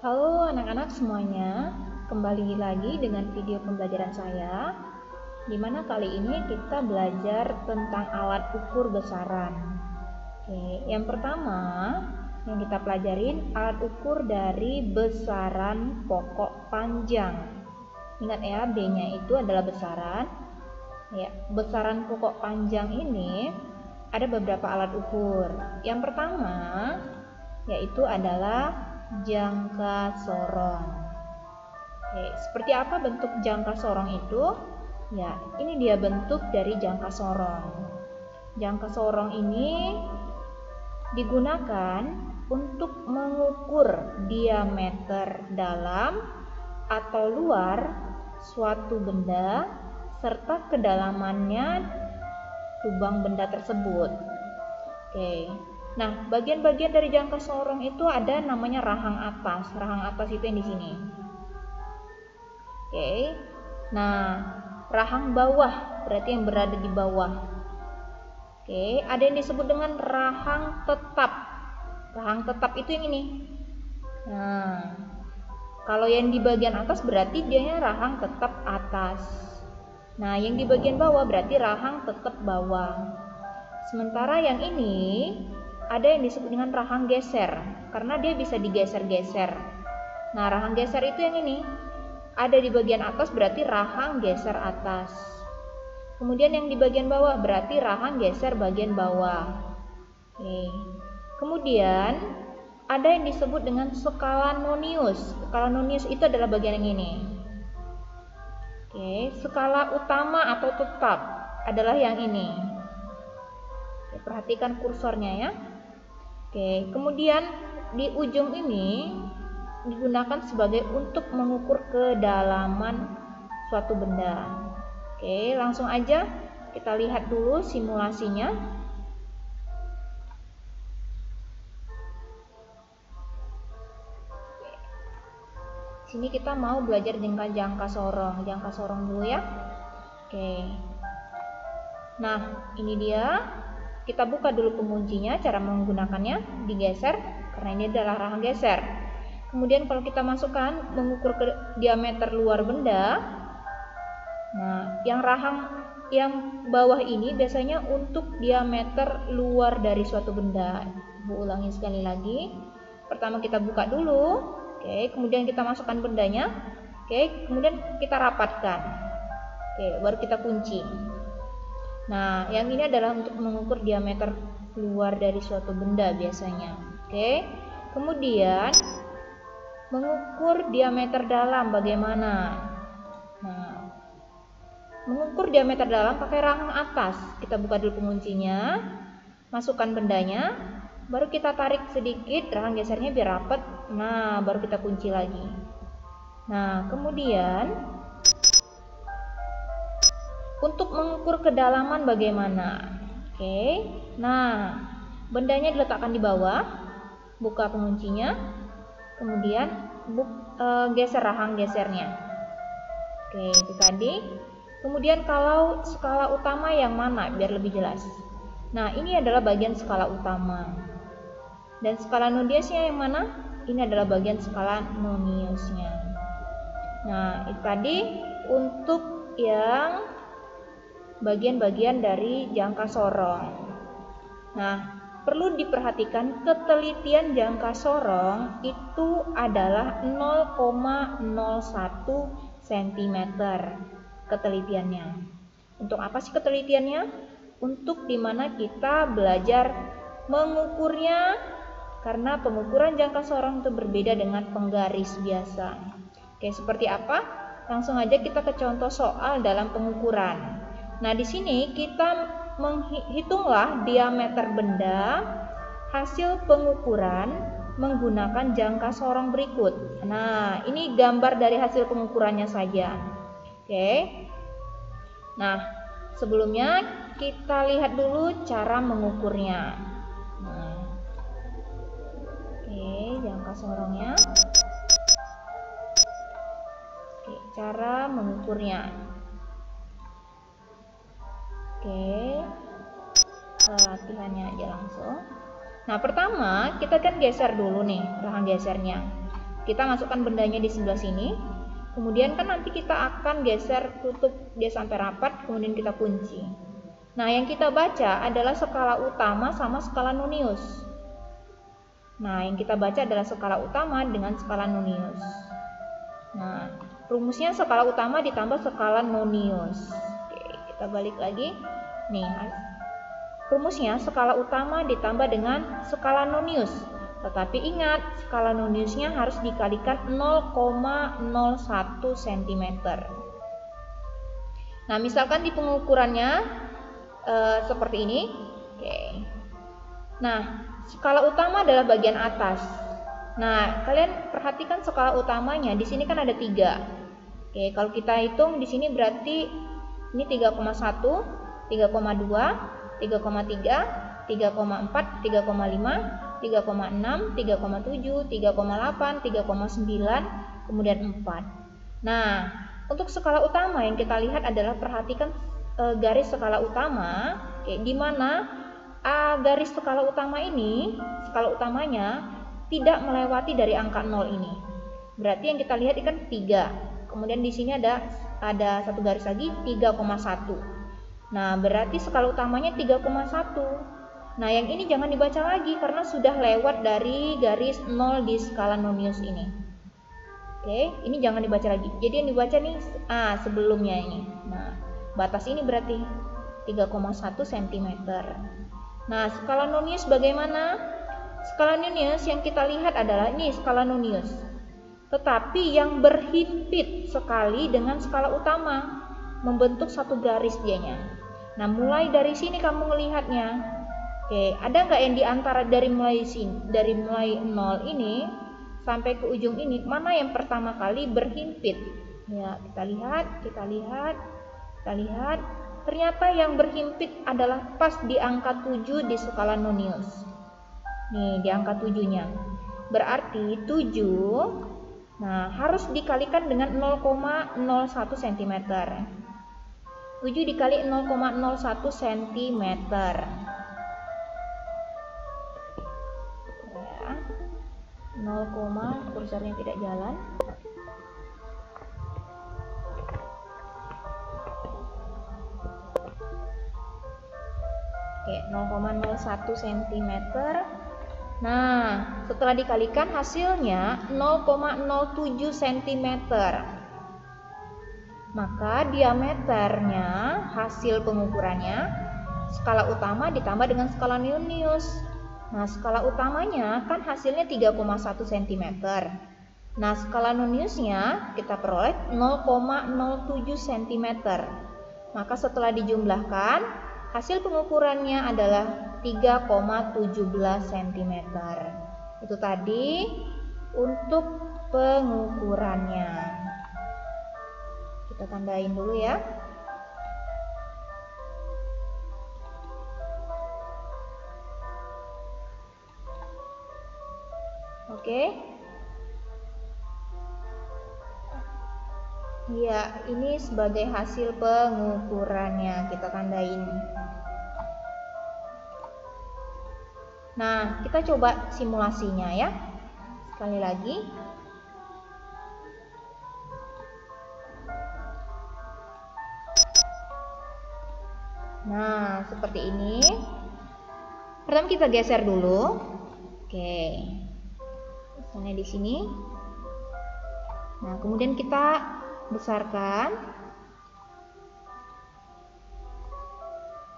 Halo anak-anak semuanya, kembali lagi dengan video pembelajaran saya, di mana kali ini kita belajar tentang alat ukur besaran. Oke, yang pertama yang kita pelajarin alat ukur dari besaran pokok panjang. Ingat ya, B-nya itu adalah besaran. Ya, besaran pokok panjang ini ada beberapa alat ukur. Yang pertama yaitu adalah jangka sorong. Oke, seperti apa bentuk jangka sorong itu? Ya, ini dia bentuk dari jangka sorong. Jangka sorong ini digunakan untuk mengukur diameter dalam atau luar suatu benda serta kedalamannya lubang benda tersebut. Oke. Nah, bagian-bagian dari jangka sorong itu ada namanya rahang atas. Rahang atas itu yang di sini. Oke. Nah, rahang bawah berarti yang berada di bawah. Oke, ada yang disebut dengan rahang tetap. Rahang tetap itu yang ini. Nah, kalau yang di bagian atas berarti dia rahang tetap atas. Nah, yang di bagian bawah berarti rahang tetap bawah. Sementara yang ini ada yang disebut dengan rahang geser karena dia bisa digeser-geser. Nah, rahang geser itu yang ini. Ada di bagian atas berarti rahang geser atas. Kemudian yang di bagian bawah berarti rahang geser bagian bawah. Oke. Kemudian ada yang disebut dengan skala nonius. Skala nonius itu adalah bagian yang ini. Oke, skala utama atau tetap adalah yang ini. Oke, perhatikan kursornya ya. Oke, kemudian di ujung ini digunakan sebagai untuk mengukur kedalaman suatu benda. Oke, langsung aja kita lihat dulu simulasinya. Sini kita mau belajar dengan jangka sorong dulu ya. Oke. Nah, ini dia. Kita buka dulu penguncinya, cara menggunakannya digeser karena ini adalah rahang geser. Kemudian kalau kita masukkan mengukur ke diameter luar benda. Nah, yang bawah ini biasanya untuk diameter luar dari suatu benda. Bu ulangi sekali lagi. Pertama kita buka dulu. Oke, kemudian kita masukkan bendanya. Oke, kemudian kita rapatkan. Oke, baru kita kunci. Nah, yang ini adalah untuk mengukur diameter luar dari suatu benda biasanya. Oke. Kemudian mengukur diameter dalam bagaimana? Nah, mengukur diameter dalam pakai rahang atas. Kita buka dulu penguncinya, masukkan bendanya, baru kita tarik sedikit rahang gesernya biar rapat. Nah, baru kita kunci lagi. Nah, kemudian untuk mengukur kedalaman bagaimana? Oke. Nah, bendanya diletakkan di bawah, buka penguncinya, kemudian geser rahang gesernya. Oke, itu tadi. Kemudian kalau skala utama yang mana biar lebih jelas? Nah, ini adalah bagian skala utama. Dan skala noniusnya yang mana? Ini adalah bagian skala noniusnya. Nah, itu tadi untuk yang bagian-bagian dari jangka sorong. Nah, perlu diperhatikan ketelitian jangka sorong itu adalah 0,01 cm ketelitiannya. Untuk apa sih ketelitiannya? Untuk dimana kita belajar mengukurnya karena pengukuran jangka sorong itu berbeda dengan penggaris biasa. Oke, seperti apa? Langsung aja kita ke contoh soal dalam pengukuran. Nah, di sini kita menghitunglah diameter benda hasil pengukuran menggunakan jangka sorong berikut. Nah, ini gambar dari hasil pengukurannya saja. Oke. Nah, sebelumnya kita lihat dulu cara mengukurnya. Nah, oke, jangka sorongnya. Oke, cara mengukurnya. Oke, latihannya aja langsung. Nah, pertama kita kan geser dulu nih rahang gesernya. kita masukkan bendanya di sebelah sini. Kemudian kan nanti kita akan geser, tutup dia sampai rapat, kemudian kita kunci. Nah, yang kita baca adalah skala utama sama skala nonius. Nah, yang kita baca adalah skala utama dengan skala nonius. Nah, rumusnya skala utama ditambah skala nonius. Oke, kita balik lagi. Nih, rumusnya skala utama ditambah dengan skala nonius. Tetapi ingat, skala noniusnya harus dikalikan 0,01 cm. Nah, misalkan di pengukurannya seperti ini. Oke. Nah, skala utama adalah bagian atas. Nah, kalian perhatikan skala utamanya. Di sini kan ada 3. Oke, kalau kita hitung di sini berarti ini 3,1, 3,2, 3,3, 3,4, 3,5, 3,6, 3,7, 3,8, 3,9, kemudian 4. Nah, untuk skala utama yang kita lihat adalah perhatikan garis skala utama, di mana garis skala utama ini, skala utamanya tidak melewati dari angka 0 ini. Berarti yang kita lihat ikan 3. Kemudian di sini ada satu garis lagi 3,1. Nah, berarti skala utamanya 3,1. Nah, yang ini jangan dibaca lagi karena sudah lewat dari garis 0 di skala nonius ini. Oke, ini jangan dibaca lagi. Jadi yang dibaca nih sebelumnya ini. Nah, batas ini berarti 3,1 cm. Nah, skala nonius bagaimana? Skala nonius yang kita lihat adalah ini skala nonius. Tetapi yang berhimpit sekali dengan skala utama, membentuk satu garis dianya. Nah, mulai dari sini kamu melihatnya. Oke, ada nggak yang diantara dari mulai 0 ini sampai ke ujung ini, mana yang pertama kali berhimpit? Ya, kita lihat. Ternyata yang berhimpit adalah pas di angka 7 di skala nonius. Nih, di angka 7-nya. Berarti 7, nah harus dikalikan dengan 0,01 cm. 7 dikali 0,01 cm. Kursornya tidak jalan. Oke, 0,01 cm. Nah, setelah dikalikan hasilnya 0,07 cm. Maka diameternya, hasil pengukurannya, skala utama ditambah dengan skala nonius. Nah, skala utamanya kan hasilnya 3,1 cm. Nah, skala noniusnya kita peroleh 0,07 cm. Maka setelah dijumlahkan, hasil pengukurannya adalah 3,17 cm. Itu tadi untuk pengukurannya. Kita tandain dulu ya. Oke. Ya, ini sebagai hasil pengukurannya, kita tandain. Nah, kita coba simulasinya ya. Sekali lagi. Nah, seperti ini. Pertama kita geser dulu. Oke. Misalnya di sini. Nah, kemudian kita besarkan.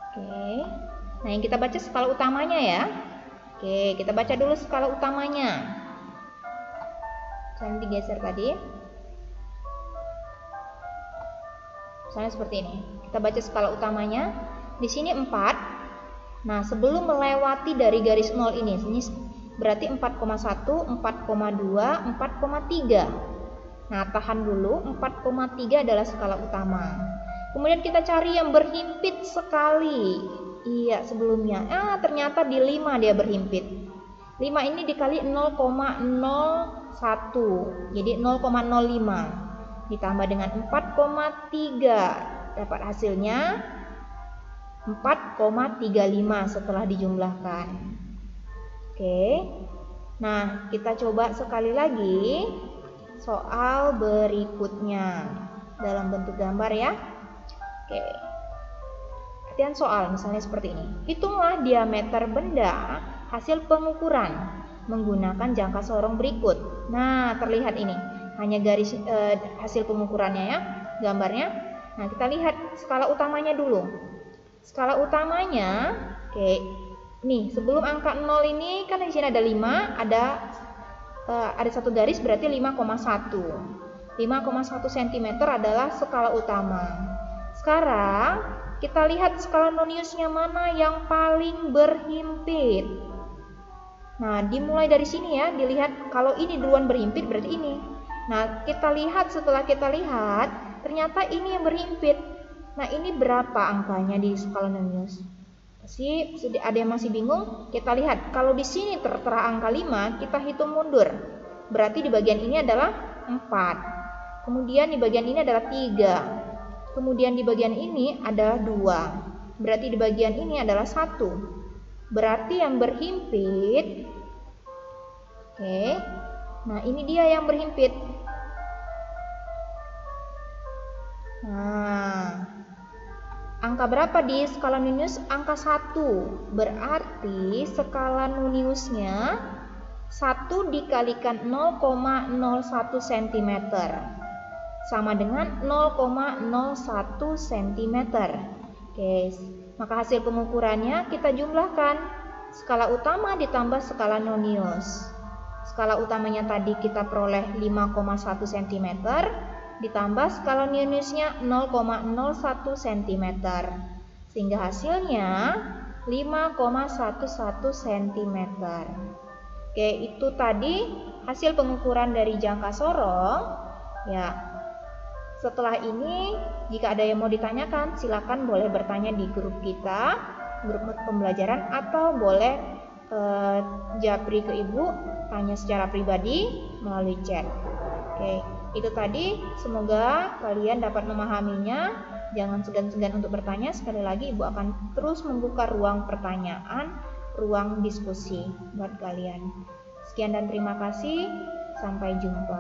Oke. Nah, yang kita baca skala utamanya ya. Oke, kita baca dulu skala utamanya. Misalnya digeser tadi. Misalnya seperti ini. Kita baca skala utamanya. Di sini 4. Nah, sebelum melewati dari garis 0 ini berarti 4,1, 4,2, 4,3. Nah, tahan dulu, 4,3 adalah skala utama. Kemudian kita cari yang berhimpit sekali. Iya, sebelumnya. Ternyata di 5 dia berhimpit. 5 ini dikali 0,01. Jadi 0,05. Ditambah dengan 4,3. Dapat hasilnya 4,35 setelah dijumlahkan. Oke. Nah, kita coba sekali lagi soal berikutnya dalam bentuk gambar ya. Oke. Perhatian soal misalnya seperti ini. Hitunglah diameter benda hasil pengukuran menggunakan jangka sorong berikut. Nah, terlihat ini. Hanya garis hasil pengukurannya ya, gambarnya. Nah, kita lihat skala utamanya dulu. Skala utamanya, oke. Nih, sebelum angka 0 ini kan di sini ada 5, ada satu garis berarti 5,1. 5,1 cm adalah skala utama. Sekarang kita lihat skala noniusnya mana yang paling berhimpit. Nah, dimulai dari sini ya, dilihat kalau ini duluan berhimpit berarti ini. Nah, kita lihat setelah kita lihat, ternyata ini yang berhimpit. Nah, ini berapa angkanya di skala nonius? Ada yang masih bingung? Kita lihat, kalau di sini tertera angka 5, kita hitung mundur. Berarti di bagian ini adalah 4. Kemudian di bagian ini adalah 3. Kemudian di bagian ini ada 2. Berarti di bagian ini adalah 1. Berarti yang berhimpit. Oke. Nah, ini dia yang berhimpit. Nah, angka berapa di skala nonius? Angka 1. Berarti skala noniusnya 1 dikalikan 0,01 cm. Sama dengan 0,01 cm. Oke, maka hasil pengukurannya kita jumlahkan. Skala utama ditambah skala nonius. Skala utamanya tadi kita peroleh 5,1 cm. Ditambah skala noniusnya 0,01 cm. Sehingga hasilnya 5,11 cm. Oke, itu tadi hasil pengukuran dari jangka sorong. Ya. Setelah ini, jika ada yang mau ditanyakan, silakan boleh bertanya di grup kita, grup pembelajaran, atau boleh japri ke ibu, tanya secara pribadi melalui chat. Oke, itu tadi. Semoga kalian dapat memahaminya. Jangan segan-segan untuk bertanya. Sekali lagi, ibu akan terus membuka ruang pertanyaan, ruang diskusi buat kalian. Sekian dan terima kasih. Sampai jumpa.